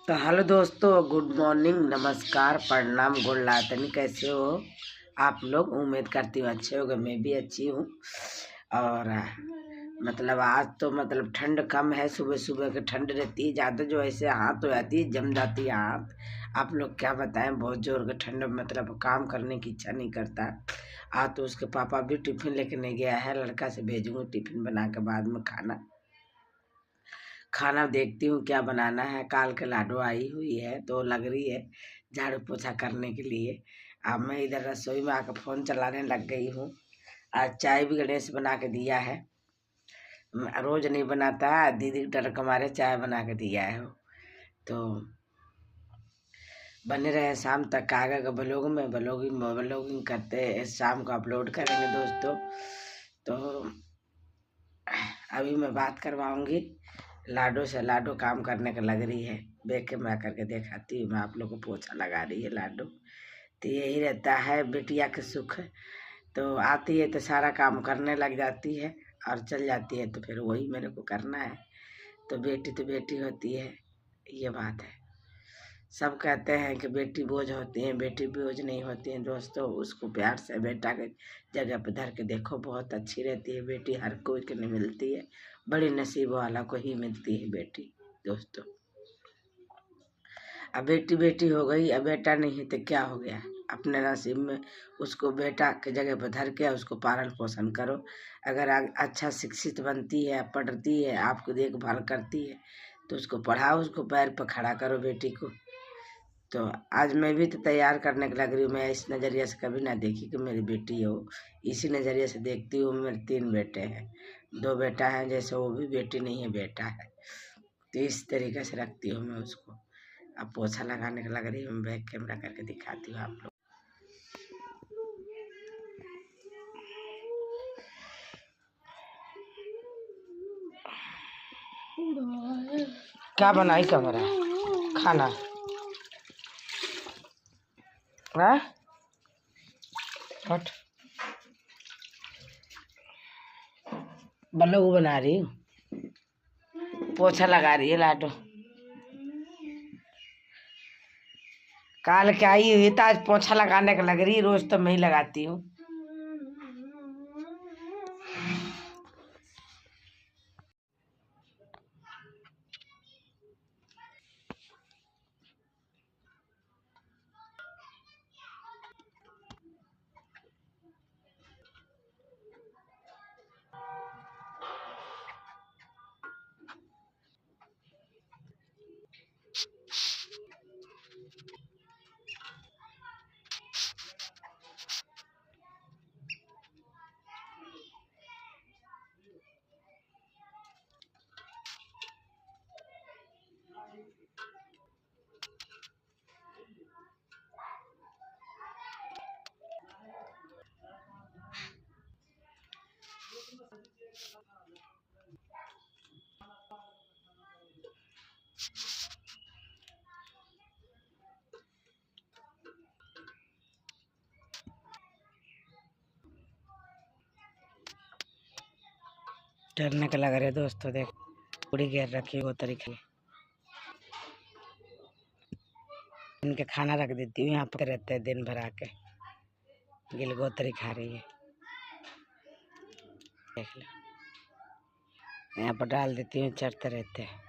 तो हेलो दोस्तों, good morning, नमस्कार, प्रणाम, गुड लातनी। कैसे हो आप लोग? उम्मीद करती हूँ अच्छे होगे। मैं भी अच्छी हूँ। और आज तो ठंड कम है। सुबह सुबह की ठंड रहती है ज़्यादा, जो ऐसे हाथ हो जाती है, जम जाती है हाथ। आप लोग क्या बताएं, बहुत जोर की ठंड, काम करने की इच्छा नहीं करता। आज तो उसके पापा भी टिफिन लेके नहीं गया है। लड़का से भेजूंगी टिफिन बना के, बाद में खाना देखती हूँ क्या बनाना है। काल के लाडो आई हुई है तो लग रही है झाड़ू पोछा करने के लिए। अब मैं इधर रसोई में आकर फ़ोन चलाने लग गई हूँ। आज चाय भी गणेश बना के दिया है। रोज नहीं बनाता, दीदी डर के मारे चाय बना के दिया है। तो बने रहे शाम तक। आगे का ब्लॉगिंग करते शाम को अपलोड करेंगे दोस्तों। तो अभी मैं बात करवाऊंगी लाडो से। लाडो काम करने का लग रही है, देख के मैं करके दिखाती हूँ। मैं आप लोग को पोछा लगा रही है लाडो। तो यही रहता है बिटिया के सुख। तो आती है तो सारा काम करने लग जाती है, और चल जाती है तो फिर वही मेरे को करना है। तो बेटी होती है, ये बात है। सब कहते हैं कि बेटी बोझ होती है, बेटी बोझ नहीं होती है दोस्तों। उसको प्यार से बेटा के जगह पर धर के देखो, बहुत अच्छी रहती है बेटी। हर कोई को नहीं मिलती है, बड़ी नसीब वाला को ही मिलती है बेटी दोस्तों। अब बेटी बेटी हो गई, अब बेटा नहीं है तो क्या हो गया? अपने नसीब में उसको बेटा के जगह पर धर के उसको पालन पोषण करो। अगर अच्छा शिक्षित बनती है, पढ़ती है, आपको देखभाल करती है, तो उसको पढ़ाओ, उसको पैर पर खड़ा करो बेटी को। तो आज मैं भी तो तैयार करने के लग रही हूँ। मैं इस नज़रिए से कभी ना देखी कि मेरी बेटी हो, इसी नज़रिए से देखती हूँ। मेरे 3 बेटे हैं, 2 बेटा हैं, जैसे वो भी बेटी नहीं है, बेटा है। तो इस तरीके से रखती हूँ मैं उसको। अब पोछा लगाने का लग रही हूँ, बैक कैमरा करके दिखाती हूँ आप लोग। क्या बनाई कमरा खाना? हट, बल्लू बना रही हूँ, पोछा लगा रही है लाडो। काल क्या आई हुई तो आज पोछा लगाने का लग रही है। रोज तो मैं ही लगाती हूँ। डरने का लग रहा है दोस्तों। देख, पूरी घेर रखी है वो तरीके। इनके खाना रख देती हूँ, यहाँ पर रहते हैं दिन भर आके। गिलगोतरी खा रही है, देख लो। यहाँ पर डाल देती हूँ, चढ़ते रहते हैं।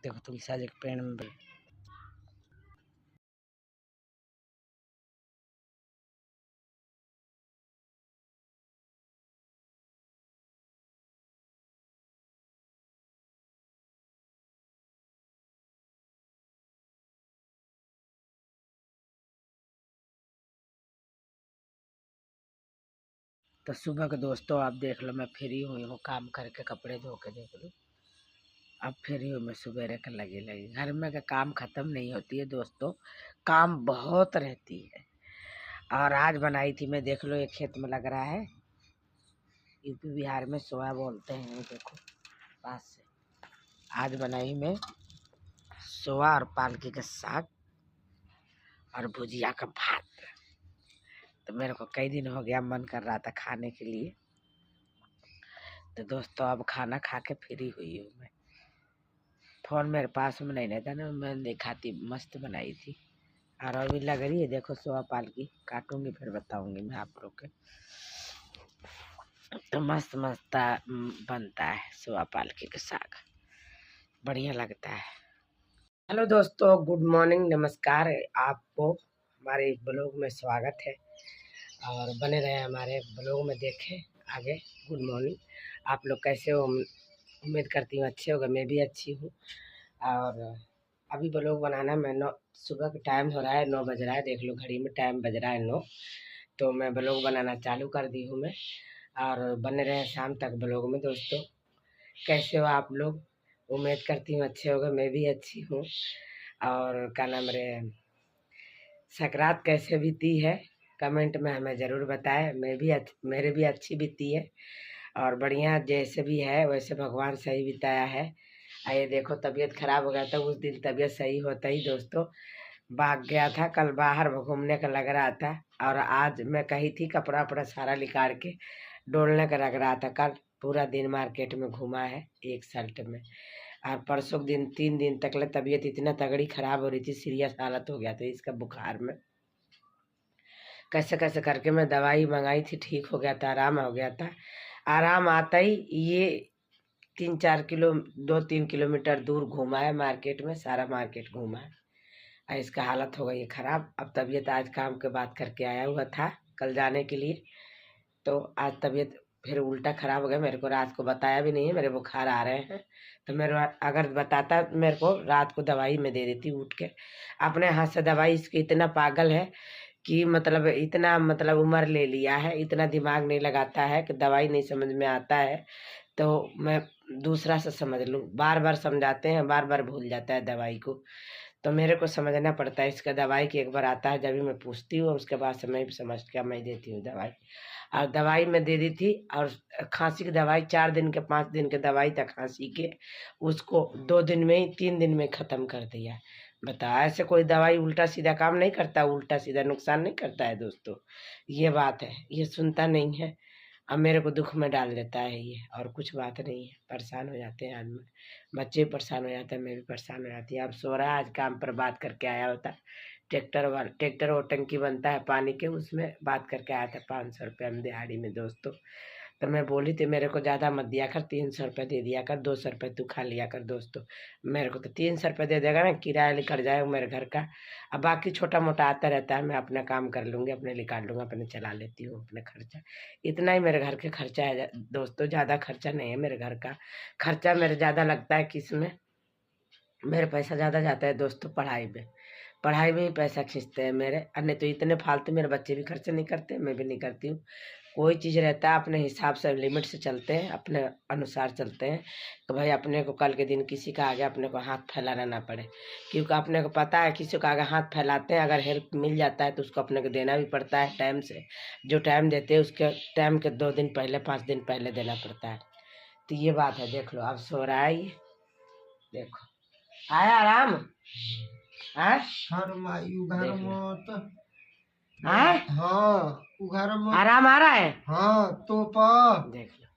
देखो तुलसी जी के पेड़ में भी तो सुबह के दोस्तों आप देख लो, मैं फ्री हुई हूँ काम करके, कपड़े धो के देख लो। अब फ्री हूँ मैं, सुबह के लगी घर में का काम खत्म नहीं होती है दोस्तों। काम बहुत रहती है। और आज बनाई थी मैं, देख लो, एक खेत में लग रहा है यूपी बिहार में सोया बोलते हैं। देखो पास से आज बनाई मैं सोया और पालकी का साग और भुजिया का भात। तो मेरे को कई दिन हो गया मन कर रहा था खाने के लिए, तो दोस्तों अब खाना खा के फ्री हुई हूँ मैं। फ़ोन मेरे पास में नहीं था ना, मैं दिखाती मस्त बनाई थी। और अभी लग रही है देखो सोया पालकी, काटूंगी फिर बताऊंगी मैं आप लोग के। तो मस्त मस्त बनता है सोया पालकी का साग, बढ़िया लगता है। हेलो दोस्तों, गुड मॉर्निंग, नमस्कार। आपको हमारे ब्लॉग में स्वागत है और बने रहे हमारे ब्लॉग में, देखें आगे। गुड मॉर्निंग, आप लोग कैसे हो? उम्मीद करती हूँ अच्छे होगा, मैं भी अच्छी हूँ। और अभी ब्लॉग बनाना मैं सुबह का टाइम हो रहा है, 9 बज रहा है, देख लो घड़ी में टाइम बज रहा है 9। तो मैं ब्लॉग बनाना चालू कर दी हूँ मैं, और बने रहे शाम तक ब्लॉग में। दोस्तों कैसे हो आप लोग? उम्मीद करती हूँ अच्छे होगा, मैं भी अच्छी हूँ। और क्या नाम रे, सकरात कैसे बीती है कमेंट में हमें ज़रूर बताएं। मेरे भी अच्छी बीती है और बढ़िया, जैसे भी है वैसे भगवान सही बिताया है। आइए देखो, तबीयत खराब हो गया था उस दिन, तबीयत सही होता ही दोस्तों भाग गया था। कल बाहर घूमने का लग रहा था, और आज मैं कही थी कपड़ा वपड़ा सारा निकाल के डोलने का लग रहा था। कल पूरा दिन मार्केट में घूमा है एक शर्ट में। और परसों दिन 3 दिन तक ले तबीयत इतना तगड़ी खराब हो रही थी, सीरियस हालत हो गया था इसका बुखार में। कैसे कैसे करके मैं दवाई मंगाई थी, ठीक हो गया था, आराम हो गया था। आराम आता ही ये 2-3 किलोमीटर दूर घूमा है मार्केट में, सारा मार्केट घूमा है। इसका हालत हो गई है खराब। अब तबीयत आज काम के बाद करके आया हुआ था कल जाने के लिए, तो आज तबीयत फिर उल्टा खराब हो गया। मेरे को रात को बताया भी नहीं है मेरे बुखार आ रहे हैं, तो मेरे अगर बताता मेरे को रात को दवाई में दे देती उठ के अपने हाथ से दवाई। इसकी इतना पागल है कि मतलब इतना मतलब उम्र ले लिया है, इतना दिमाग नहीं लगाता है कि दवाई नहीं समझ में आता है तो मैं दूसरा से समझ लूँ। बार बार समझाते हैं, बार बार भूल जाता है दवाई को, तो मेरे को समझना पड़ता है इसका दवाई की। एक बार आता है जब भी मैं पूछती हूँ, उसके बाद से मैं भी समझ के मैं देती हूँ दवाई। और दवाई मैं दे दी थी, और खांसी की दवाई 4 दिन के 5 दिन के दवाई था खांसी के, उसको 2 दिन में ही 3 दिन में ख़त्म कर दिया। बताओ, ऐसे कोई दवाई उल्टा सीधा काम नहीं करता, उल्टा सीधा नुकसान नहीं करता है दोस्तों। ये बात है, ये सुनता नहीं है, अब मेरे को दुख में डाल देता है ये, और कुछ बात नहीं है। परेशान हो जाते हैं आदमी, बच्चे परेशान हो जाते हैं, मैं भी परेशान हो जाती है। अब सो रहा है, आज काम पर बात करके आया होता। ट्रैक्टर वो टंकी बनता है पानी के, उसमें बात करके आया था 500 रुपये में दिहाड़ी में दोस्तों। तो मैं बोली थी मेरे को ज़्यादा मत दिया कर, 300 रुपये दे दिया कर, 200 रुपये तू खा लिया कर दोस्तों। मेरे को तो 300 रुपये दे देगा ना, किराया निकल जाएगा मेरे घर का। अब बाकी छोटा मोटा आता रहता है, मैं अपना काम कर लूँगी, अपने निकाल लूँगा, अपने चला लेती हूँ अपने खर्चा। इतना ही मेरे घर के खर्चा है दोस्तों, ज़्यादा खर्चा नहीं है मेरे घर का। खर्चा मेरे ज़्यादा लगता है किसमें, मेरे पैसा ज़्यादा जाता है दोस्तों पढ़ाई में। पढ़ाई में ही पैसा खींचते हैं मेरे, अन्य तो इतने फालतू मेरे बच्चे भी खर्चे नहीं करते, मैं भी नहीं करती हूँ। कोई चीज़ रहता है अपने हिसाब से, लिमिट से चलते हैं, अपने अनुसार चलते हैं कि भाई अपने को कल के दिन किसी का आगे अपने को हाथ फैलाना ना पड़े। क्योंकि अपने को पता है किसी को आगे हाथ फैलाते हैं, अगर हेल्प मिल जाता है तो उसको अपने को देना भी पड़ता है टाइम से। जो टाइम देते हैं उसके टाइम के 2 दिन पहले 5 दिन पहले देना पड़ता है। तो ये बात है। देख लो अब सो रहा है ये, देखो आया आराम। हाँ आराम आ रहा है। हाँ तो पा देख लो,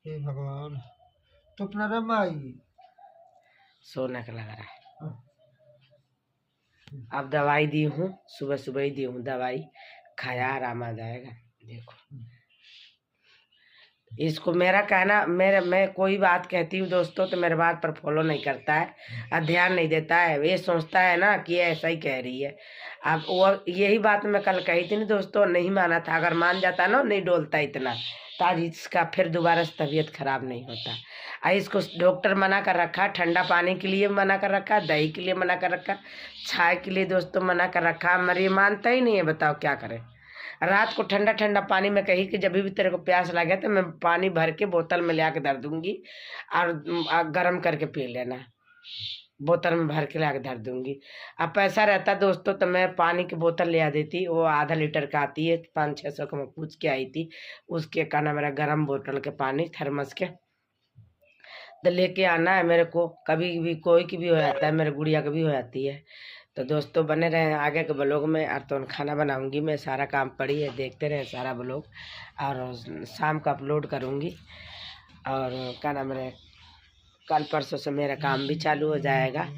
हे भगवान, तो अपना रमाई सोने का लग रहा है। अब दवाई दी हूँ, सुबह सुबह ही दी हूँ दवाई, खाया आराम आ जाएगा। देखो इसको मेरा कहना, मैं कोई बात कहती हूँ दोस्तों तो मेरे बात पर फॉलो नहीं करता है और ध्यान नहीं देता है। ये सोचता है ना कि ये ऐसा ही कह रही है। अब वो यही बात मैं कल कही थी ना दोस्तों, नहीं माना था। अगर मान जाता ना, नहीं डोलता इतना, तो आज इसका फिर दोबारा से तबीयत खराब नहीं होता। इसको डॉक्टर मना कर रखा, ठंडा पानी के लिए मना कर रखा, दही के लिए मना कर रखा, चाय के लिए दोस्तों मना कर रखा, मगर ये मानता ही नहीं है। बताओ क्या करें। रात को ठंडा ठंडा पानी में कही कि जब भी तेरे को प्यास लगे तो मैं पानी भर के बोतल में ले आके धर दूंगी और गर्म करके पी लेना। बोतल में भर के ला के धर दूंगी। अब पैसा रहता दोस्तों तो मैं पानी की बोतल ले आ देती, वो आधा लीटर का आती है, 500-600 का मैं पूछ के आई थी। उसके कहना मेरा गर्म बोतल के पानी थर्मस के तो लेके आना है मेरे को। कभी भी कोई की भी हो जाता है, मेरे गुड़िया की भी हो जाती है। तो दोस्तों बने रहे आगे के ब्लॉग में। और तो खाना बनाऊंगी मैं, सारा काम पड़ी है, देखते रहे सारा ब्लॉग। और शाम को अपलोड करूंगी। और क्या नाम है, कल परसों से मेरा काम भी चालू हो जाएगा।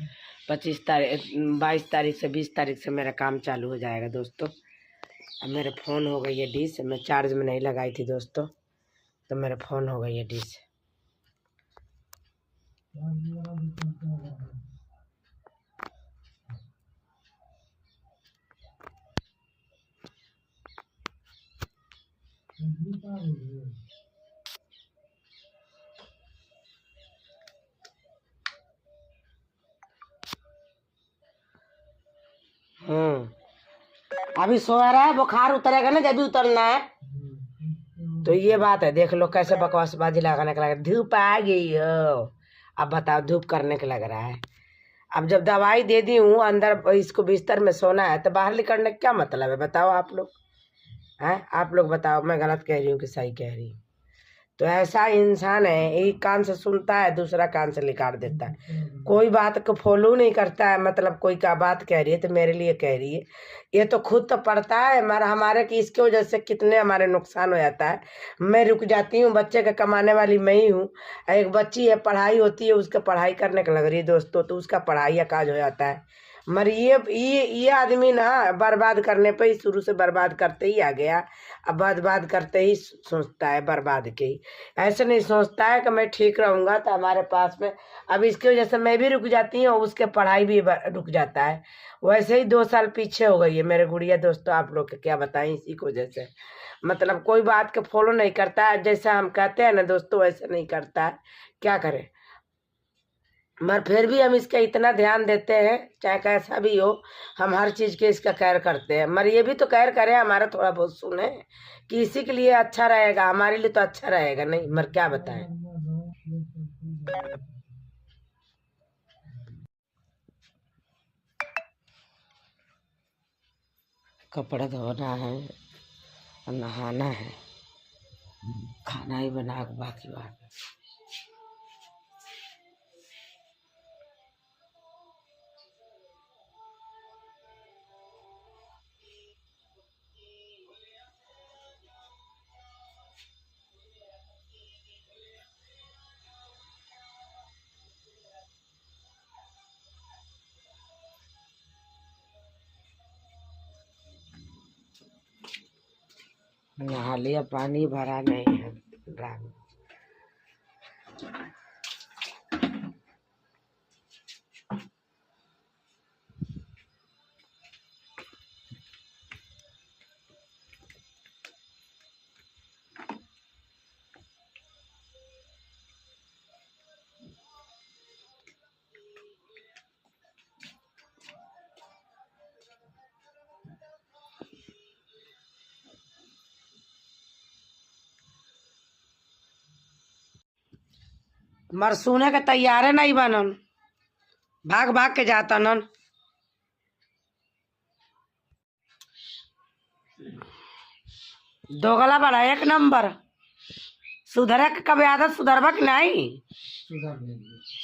22 तारीख से 20 तारीख से मेरा काम चालू हो जाएगा दोस्तों। अब मेरे फ़ोन हो गई है डिश, मैं चार्ज में नहीं लगाई थी दोस्तों, तो मेरा फ़ोन हो गई है डिश। अभी सो रहा है, बुखार उतरेगा ना जब भी उतरना है। तो ये बात है, देख लो कैसे बकवासबाजी लगाने का लगा। धूप आ गई हो, अब बताओ धूप करने का लग रहा है। अब जब दवाई दे दी हूँ अंदर, इसको बिस्तर में सोना है, तो बाहर निकलने का क्या मतलब है बताओ आप लोग हैं? आप लोग बताओ, मैं गलत कह रही हूँ कि सही कह रही हूँ? तो ऐसा इंसान है, एक कान से सुनता है, दूसरा कान से निकाल देता है। कोई बात को फॉलो नहीं करता है, मतलब कोई का बात कह रही है तो मेरे लिए कह रही है। ये तो खुद तो पढ़ता है हमारे की इसके वजह से कितने हमारे नुकसान हो जाता है। मैं रुक जाती हूँ, बच्चे का कमाने वाली मैं ही हूँ। एक बच्ची है, पढ़ाई होती है, उसका पढ़ाई करने का लग रही है दोस्तों, तो उसका पढ़ाई का काज हो जाता है। मगर ये आदमी ना बर्बाद करने पे ही, शुरू से बर्बाद करते ही आ गया। अब बर्बाद करते ही सोचता है बर्बाद के ही, ऐसे नहीं सोचता है कि मैं ठीक रहूँगा तो हमारे पास में। अब इसकी वजह से मैं भी रुक जाती हूँ, उसके पढ़ाई भी रुक जाता है। वैसे ही 2 साल पीछे हो गई है मेरे गुड़िया दोस्तों, आप लोग के क्या बताएं इसी की वजह से। मतलब कोई बात के फॉलो नहीं करता है, जैसा हम कहते हैं ना दोस्तों वैसे नहीं करता है, क्या करें। मगर फिर भी हम इसका इतना ध्यान देते हैं, चाहे कैसा भी हो, हम हर चीज़ के इसका केयर करते हैं। मगर ये भी तो केयर करें, हमारा थोड़ा बहुत सुने कि इसी के लिए अच्छा रहेगा, हमारे लिए तो अच्छा रहेगा नहीं। मगर क्या बताएं। कपड़ा धोना है, नहाना है, खाना ही बना के बाकी बात। नहा लिया, पानी भरा नहीं है ड्राम। मर सोने के तैयार है नहीं बनन, भाग भाग के जाता नन। दोगला बड़ा 1 नंबर। सुधरे के कभी आदत सुधरबा कि नहीं?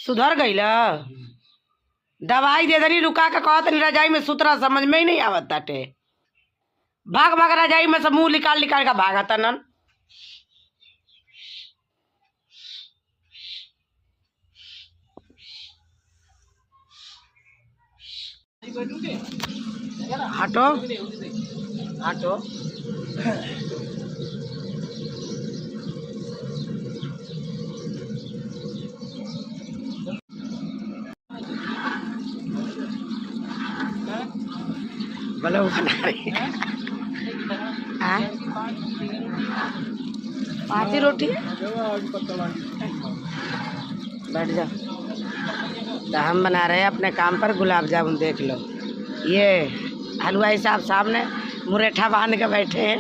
सुधर गई ल। दवाई दे दनी, रुका के कहत नहीं, रजाई में सुतरा समझ में ही नहीं आवत ताटे। भाग भाग रजाई में से मुंह निकाल निकाल के भागता नन। हटो हटो। ब्लॉग बना रही है। 5 ही रोटी बैठ जाओ। तो हम बना रहे हैं अपने काम पर गुलाब जामुन, देख लो। ये हलवाई साहब सामने मुरेठा बांध के बैठे हैं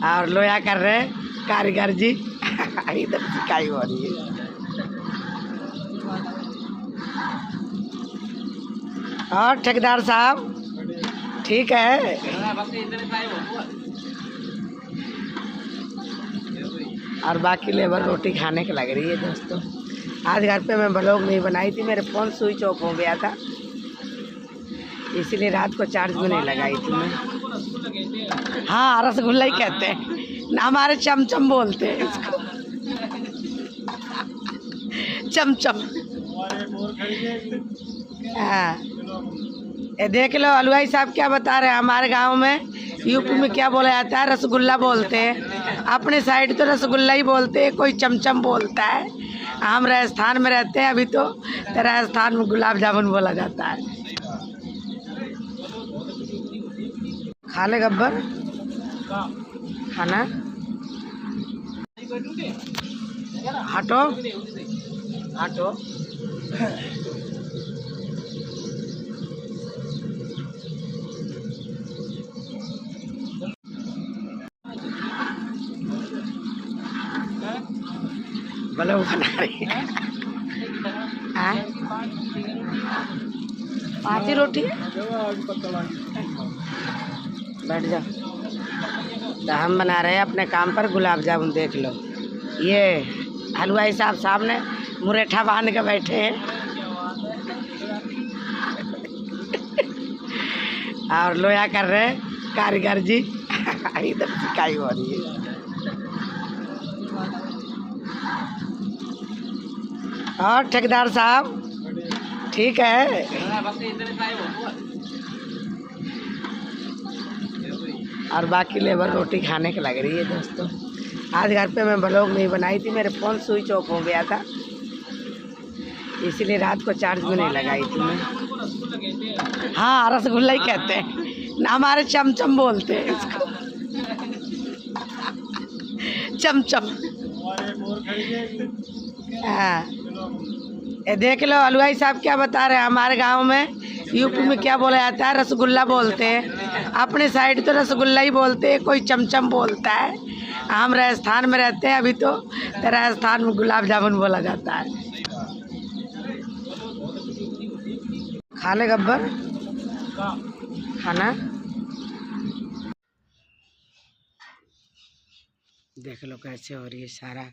और लोया कर रहे हैं कारीगर जी। इधर सिकाई हो रही है। और ठेकेदार साहब ठीक है। और बाकी लेबर रोटी खाने के लग रही है दोस्तों। आज घर पे मैं ब्लॉग नहीं बनाई थी, मेरे फ़ोन स्विच ऑफ हो गया था, इसीलिए रात को चार्ज में नहीं लगाई थी मैं। हाँ, रसगुल्ला ही कहते हैं, हमारे चमचम बोलते हैं इसको, चमचम। हाँ, ये देख लो हलवाई साहब क्या बता रहे हैं। हमारे गांव में यूपी में क्या बोला जाता है, रसगुल्ला बोलते हैं। अपने साइड तो रसगुल्ला ही बोलते हैं, कोई चमचम बोलता है। हम राजस्थान में रहते हैं अभी, तो राजस्थान में गुलाब जामुन बोला जाता है। खा ले गब्बर खाना। हटो हटो। ब्लॉग बना रही है। हाँ? 5 ही रोटी है? बैठ जाओ। तो हम बना रहे हैं अपने काम पर गुलाब जामुन। देख लो, ये हलवाई साहब सामने मुरेठा बांध के बैठे हैं और लोया कर रहे हैं कारीगर जी। इधर सिकाई हो रही है। और ठेकेदार साहब ठीक है। और बाकी लेबर रोटी खाने के लग रही है दोस्तों। आज घर पे मैं ब्लॉग नहीं बनाई थी, मेरे फ़ोन स्विच ऑफ हो गया था, इसीलिए रात को चार्ज में नहीं लगाई थी मैं। हाँ, रसगुल्ला ही कहते हैं, हमारे चमचम बोलते हैं इसको, चमचम। हाँ, ये देख लो हलवाई साहब क्या बता रहे हैं। हमारे गांव में यूपी में क्या बोला जाता है, रसगुल्ला बोलते हैं। अपने साइड तो रसगुल्ला ही बोलते हैं, कोई चमचम बोलता है। हम राजस्थान में रहते हैं अभी, तो राजस्थान में गुलाब जामुन बोला जाता है। खा ले गब्बर खाना। देख लो कैसे हो रही है, सारा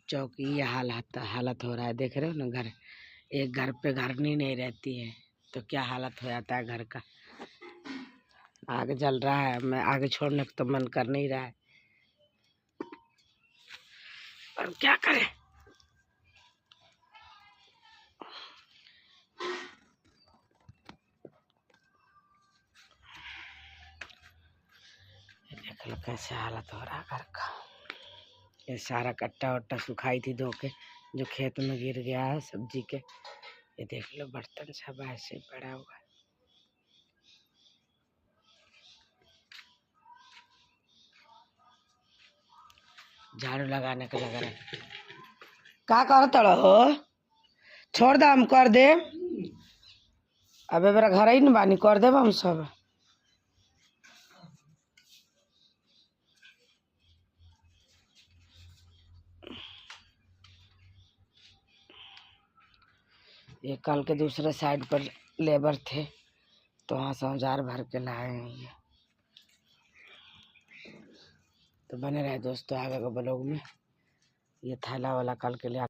चौकी ये हालत हो रहा है। देख रहे हो ना, घर एक घर पे घरनी नहीं रहती है तो क्या हालत हो जाता है घर का। आग जल रहा है, मैं आगे छोड़ने का तो मन कर नहीं रहा है, पर क्या करें। देख लो कैसे हालत हो रहा है घर का। ये सारा कट्टा वट्टा सुखाई थी धो के, जो खेत में गिर गया है सब्जी के। ये देख लो बर्तन सब ऐसे पड़ा हुआ है। झाड़ू लगाने का लग रहा है। का करता हो, छोड़ दे, हम कर दे। अब मेरा घर ही न बानी, कर देब हम सब। ये कल के दूसरे साइड पर लेबर थे, तो वहाँ से औजार भर के लाए हैं ये। तो बने रहे दोस्तों आगे के ब्लॉग में। ये थैला वाला कल के लिए